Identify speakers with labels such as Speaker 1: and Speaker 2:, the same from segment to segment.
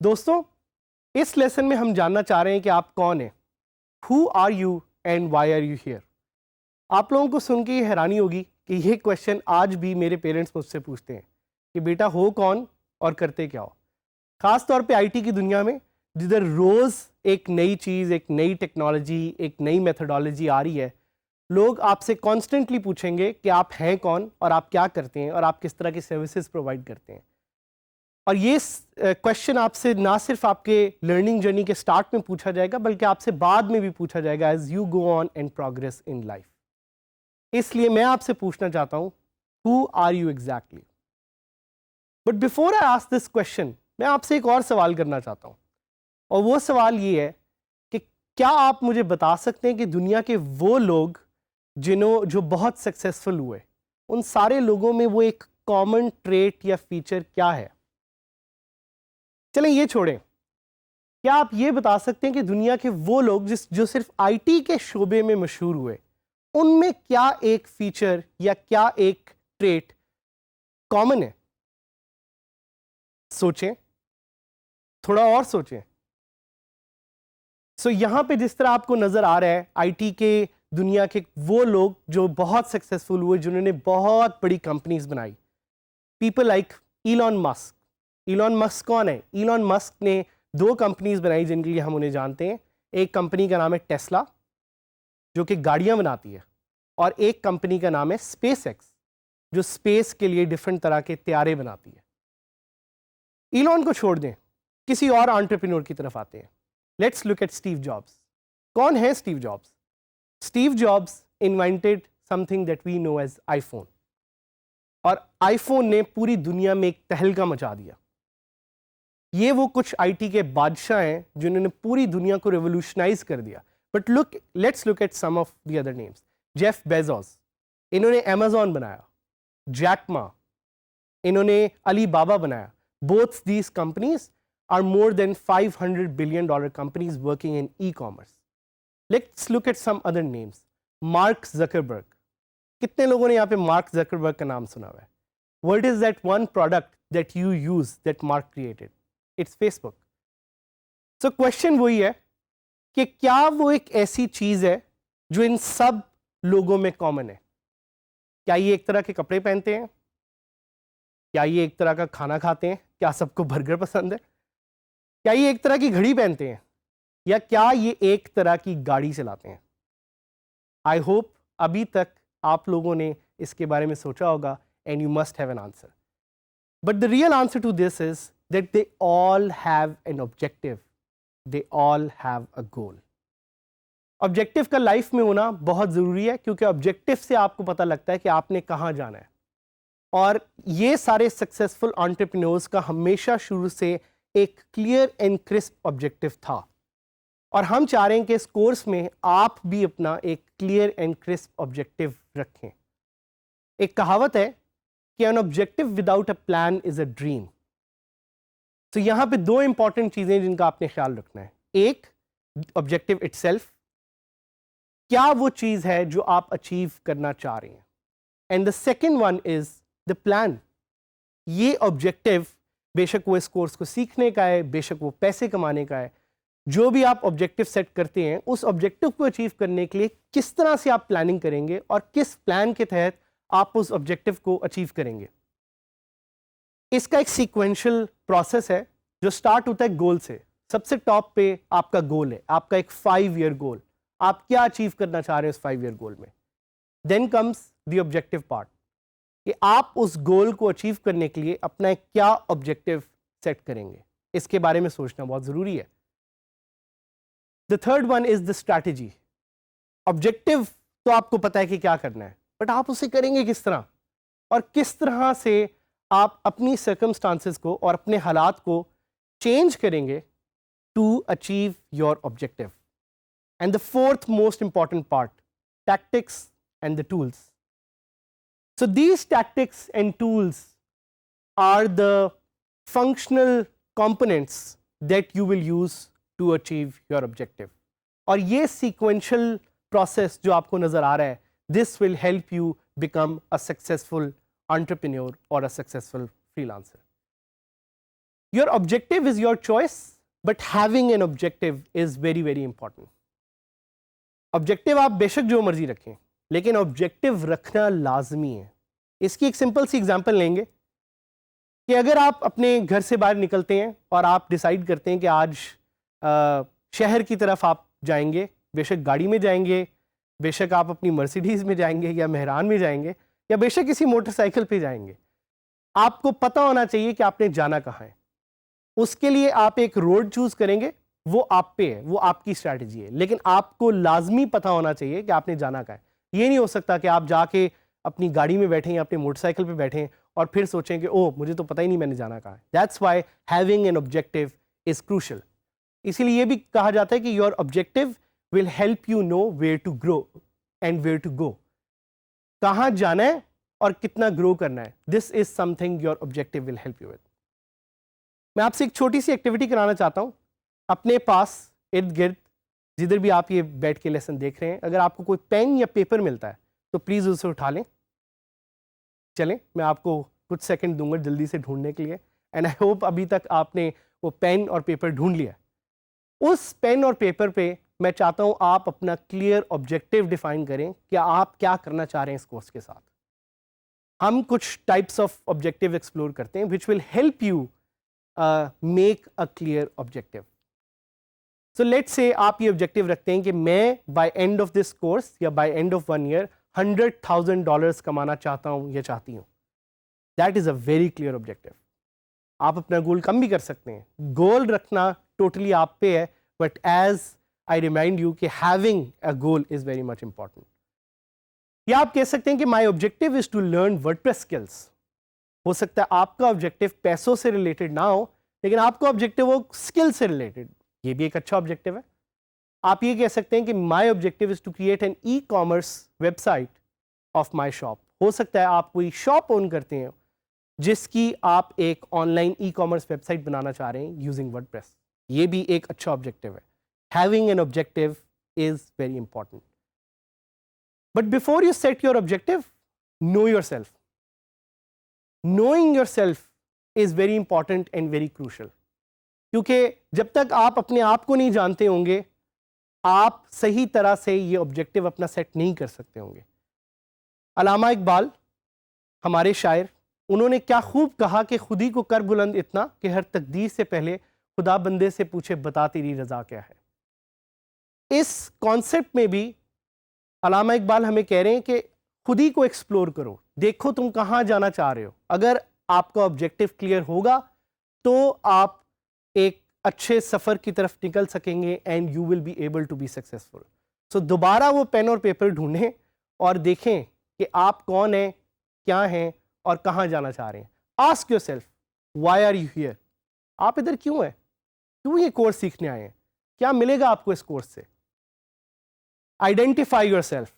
Speaker 1: दोस्तों, इस लेसन में हम जानना चाह रहे हैं कि आप कौन हैं, who are you and why are you here. आप लोगों को सुन के ये हैरानी होगी कि ये क्वेश्चन आज भी मेरे पेरेंट्स मुझसे पूछते हैं कि बेटा हो कौन और करते क्या हो। ख़ास तौर पे आईटी की दुनिया में जिधर रोज़ एक नई चीज़, एक नई टेक्नोलॉजी, एक नई मेथडोलॉजी आ रही है, लोग आपसे कॉन्स्टेंटली पूछेंगे कि आप हैं कौन और आप क्या करते हैं और आप किस तरह की सर्विसेज प्रोवाइड करते हैं। और ये क्वेश्चन आपसे ना सिर्फ आपके लर्निंग जर्नी के स्टार्ट में पूछा जाएगा बल्कि आपसे बाद में भी पूछा जाएगा as you go on and progress in life. इसलिए मैं आपसे पूछना चाहता हूं, who are you exactly. But before I ask this question, मैं आपसे एक और सवाल करना चाहता हूं, और वो सवाल ये है कि क्या आप मुझे बता सकते हैं कि दुनिया के वो लोग जो बहुत सक्सेसफुल हुए, उन सारे लोगों में वो एक कॉमन ट्रेट या फीचर क्या है। चलें ये छोड़ें, क्या आप ये बता सकते हैं कि दुनिया के वो लोग जो सिर्फ आईटी के शोबे में मशहूर हुए, उनमें क्या एक फीचर या क्या एक ट्रेट कॉमन है। सोचें, थोड़ा और सोचें। सो यहां पे जिस तरह आपको नजर आ रहा है, आईटी के दुनिया के वो लोग जो बहुत सक्सेसफुल हुए, जिन्होंने बहुत बड़ी कंपनीज बनाई, people like Elon Musk. Elon Musk कौन है? इलॉन मस्क ने दो कंपनीज बनाई जिनके लिए हम उन्हें जानते हैं। एक कंपनी का नाम है टेस्ला जो कि गाड़ियां बनाती है, और एक कंपनी का नाम है स्पेस एक्स जो स्पेस के लिए डिफरेंट तरह के त्यारे बनाती है। इलॉन को छोड़ दें, किसी और एंटरप्रेन्योर की तरफ आते हैं। Let's look at Steve Jobs. कौन है Steve Jobs? Steve Jobs invented something that we know as iPhone, और आईफोन ने पूरी दुनिया में एक तहलका मचा दिया। ये वो कुछ आईटी के बादशाह हैं जिन्होंने पूरी दुनिया को रेवोल्यूशनाइज कर दिया। But let's look at some of the other names. Jeff Bezos, इन्होंने अमेजॉन बनाया। जैक मा, इन्होंने अली बाबा बनाया। Both these companies are more than $500 billion companies working in e-commerce. Let's look at some other names. Mark Zuckerberg. कितने लोगों ने यहाँ पे mark Zuckerberg का नाम सुना हुआ है? What is that one product that you use that Mark created? It's Facebook. So question वही है कि क्या वो एक ऐसी चीज है जो इन सब लोगों में कॉमन है? क्या ये एक तरह के कपड़े पहनते हैं? क्या ये एक तरह का खाना खाते हैं? क्या सबको बर्गर पसंद है? क्या ये एक तरह की घड़ी पहनते हैं? या क्या ये एक तरह की गाड़ी चलाते हैं? आई होप अभी तक आप लोगों ने इसके बारे में सोचा होगा, and you must have an answer. But the real answer to this is that they all have an objective, they all have a goal. Objective का लाइफ में होना बहुत ज़रूरी है, क्योंकि ऑब्जेक्टिव से आपको पता लगता है कि आपने कहाँ जाना है। और ये सारे सक्सेसफुल एंटरप्रेन्योर्स का हमेशा शुरू से एक क्लियर एंड क्रिस्प ऑब्जेक्टिव था, और हम चाह रहे हैं कि इस कोर्स में आप भी अपना एक क्लियर एंड क्रिस्प ऑब्जेक्टिव रखें। एक कहावत है कि an objective without a plan is a dream. तो यहां पे दो इंपॉर्टेंट चीजें जिनका आपने ख्याल रखना है। एक, ऑब्जेक्टिव इटसेल्फ, क्या वो चीज है जो आप अचीव करना चाह रहे हैं, and the second one is the plan. ये ऑब्जेक्टिव बेशक वो इस कोर्स को सीखने का है, बेशक वो पैसे कमाने का है, जो भी आप ऑब्जेक्टिव सेट करते हैं, उस ऑब्जेक्टिव को अचीव करने के लिए किस तरह से आप प्लानिंग करेंगे और किस प्लान के तहत आप उस ऑब्जेक्टिव को अचीव करेंगे। इसका एक सीक्वेंशियल प्रोसेस है जो स्टार्ट होता है गोल से। सबसे टॉप पे आपका गोल है, आपका एक 5 ईयर गोल। आप क्या अचीव करना चाह रहे हैं उस 5 ईयर गोल में। Then comes the objective part, कि आप उस गोल को अचीव करने के लिए अपना एक क्या ऑब्जेक्टिव सेट करेंगे। इसके बारे में सोचना बहुत जरूरी है। The third one is the strategy. Objective तो आपको पता है कि क्या करना है, बट आप उसे करेंगे किस तरह, और किस तरह से आप अपनी सर्कमस्टांसेस को और अपने हालात को चेंज करेंगे to achieve your objective. And the fourth most important part, tactics and the tools. So these tactics and tools are the functional components that you will use to achieve your objective. और ये sequential process जो आपको नजर आ रहा है, this will help you become a successful entrepreneur or a successful freelancer. Your objective is your choice, but having an objective is very very important. Objective आप बेशक जो मर्जी रखें, लेकिन ऑब्जेक्टिव रखना लाजमी है. इसकी एक सिंपल सी एग्जांपल लेंगे कि अगर आप अपने घर से बाहर निकलते हैं और आप डिसाइड करते हैं कि आज शहर की तरफ आप जाएंगे, बेशक गाड़ी में जाएंगे, बेशक आप अपनी मर्सिडीज़ में जाएंगे या मेहरान में जाएंगे, या बेशक किसी मोटरसाइकिल पे जाएंगे, आपको पता होना चाहिए कि आपने जाना कहाँ है. उसके लिए आप एक रोड चूज करेंगे, वो आप पे है, वो आपकी स्ट्रैटेजी है, लेकिन आपको लाजमी पता होना चाहिए कि आपने जाना कहाँ है. ये नहीं हो सकता कि आप जाके अपनी गाड़ी में बैठें या अपनी मोटरसाइकिल पे बैठें और फिर सोचें कि ओह मुझे तो पता ही नहीं मैंने जाना कहाँ है. That's why having an objective is crucial. इसीलिए ये भी कहा जाता है कि your objective will help you know where to grow and where to go. कहाँ जाना है और कितना ग्रो करना है, this is something your objective will help you with. मैं आपसे एक छोटी सी एक्टिविटी कराना चाहता हूँ. अपने पास इर्द गिर्द जिधर भी आप ये बैठ के लेसन देख रहे हैं, अगर आपको कोई पेन या पेपर मिलता है तो प्लीज़ उसे उठा लें. चलें, मैं आपको कुछ सेकंड दूंगा जल्दी से ढूंढने के लिए. एंड आई होप अभी तक आपने वो पेन और पेपर ढूंढ लिया. उस पेन और पेपर पे मैं चाहता हूँ आप अपना क्लियर ऑब्जेक्टिव डिफाइन करें कि आप क्या करना चाह रहे हैं इस कोर्स के साथ. हम कुछ टाइप्स ऑफ ऑब्जेक्टिव एक्सप्लोर करते हैं which will help you make a clear objective. So let's say आप ये ऑब्जेक्टिव रखते हैं कि मैं by end of this course या बाय एंड ऑफ 1 ईयर $100,000 कमाना चाहता हूँ या चाहती हूँ. That is a very clear objective. आप अपना गोल कम भी कर सकते हैं, गोल रखना टोटली आप पे है, but as I remind you कि having a goal is very much important. या आप कह सकते हैं कि my objective is to learn WordPress skills. हो सकता है आपका ऑब्जेक्टिव पैसों से रिलेटेड ना हो, लेकिन आपका ऑब्जेक्टिव हो स्किल से रिलेटेड. ये भी एक अच्छा ऑब्जेक्टिव है. आप ये कह सकते हैं कि my objective is to create an e commerce website of my shop. हो सकता है आप कोई शॉप ओन करते हैं जिसकी आप एक ऑनलाइन ई कॉमर्स वेबसाइट बनाना चाह रहे हैं यूजिंग वर्डप्रेस. ये भी एक अच्छा ऑब्जेक्टिव है. Having an objective is very important. But before you set your objective, know your self. Knowing your self is very important and very crucial. क्योंकि जब तक आप अपने आप को नहीं जानते होंगे, आप सही तरह से ये ऑब्जेक्टिव अपना सेट नहीं कर सकते होंगे. अल्लामा इकबाल हमारे शायर, उन्होंने क्या खूब कहा कि खुद ही को कर बुलंद इतना कि हर तकदीर से पहले खुदा बंदे से पूछे बता तेरी रजा क्या है. इस कॉन्सेप्ट में भी अल्लामा इकबाल हमें कह रहे हैं कि खुद ही को एक्सप्लोर करो, देखो तुम कहाँ जाना चाह रहे हो. अगर आपका ऑब्जेक्टिव क्लियर होगा तो आप एक अच्छे सफ़र की तरफ निकल सकेंगे and you will be able to be successful. So दोबारा वो पेन और पेपर ढूंढें और देखें कि आप कौन हैं, क्या हैं और कहाँ जाना चाह रहे हैं. Ask yourself, why are you here. आप इधर क्यों हैं, क्यों ये कोर्स सीखने आए हैं, क्या मिलेगा आपको इस कोर्स से. Identify yourself.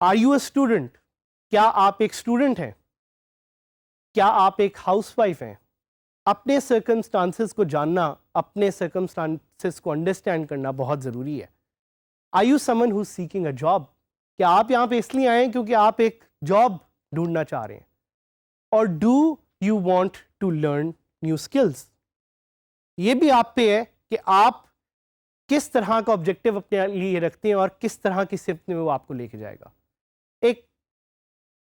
Speaker 1: Are you a student. क्या आप एक स्टूडेंट हैं, क्या आप एक हाउसवाइफ हैं. अपने सर्कमस्टांसेस को जानना, अपने सर्कमस्टांसेस को अंडरस्टैंड करना बहुत ज़रूरी है. Are you someone who seeking a job. क्या आप यहाँ पे इसलिए आए हैं क्योंकि आप एक जॉब ढूंढना चाह रहे हैं. और do you want to learn new skills. ये भी आप पे है कि आप किस तरह का ऑब्जेक्टिव अपने लिए रखते हैं और किस तरह की सिफ्त में वो आपको लेके जाएगा. एक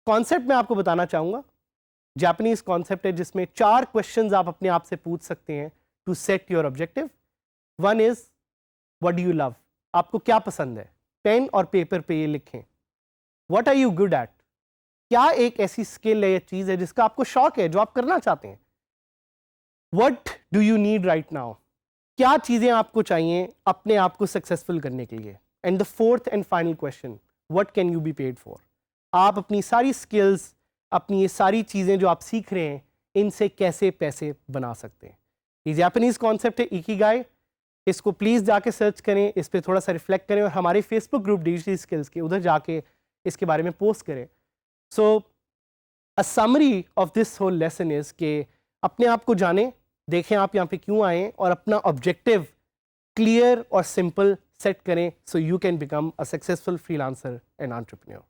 Speaker 1: कॉन्सेप्ट मैं आपको बताना चाहूँगा, जापानीज कॉन्सेप्ट है जिसमें 4 क्वेश्चंस आप अपने आप से पूछ सकते हैं to set your objective. 1 is what do you love. आपको क्या पसंद है, पेन और पेपर पे ये लिखें. What are you good at. क्या एक ऐसी स्किल है या चीज़ है जिसका आपको शौक है, जो आप करना चाहते हैं. What do you need right now. क्या चीज़ें आपको चाहिए अपने आप को सक्सेसफुल करने के लिए. And the 4th and final question, what can you be paid for. आप अपनी सारी स्किल्स, अपनी ये सारी चीज़ें जो आप सीख रहे हैं, इनसे कैसे पैसे बना सकते हैं. ये जापानीज़ कॉन्सेप्ट है इकिगाई. इसको प्लीज़ जाके सर्च करें, इस पर थोड़ा सा रिफ्लेक्ट करें और हमारे फेसबुक ग्रुप डिजिटल स्किल्स के उधर जाके इसके बारे में पोस्ट करें. So a summary of this whole lesson is कि अपने आप को जानें, देखें आप यहाँ पे क्यों आए हैं और अपना ऑब्जेक्टिव क्लियर और सिंपल सेट करें so you can become a successful freelancer and entrepreneur.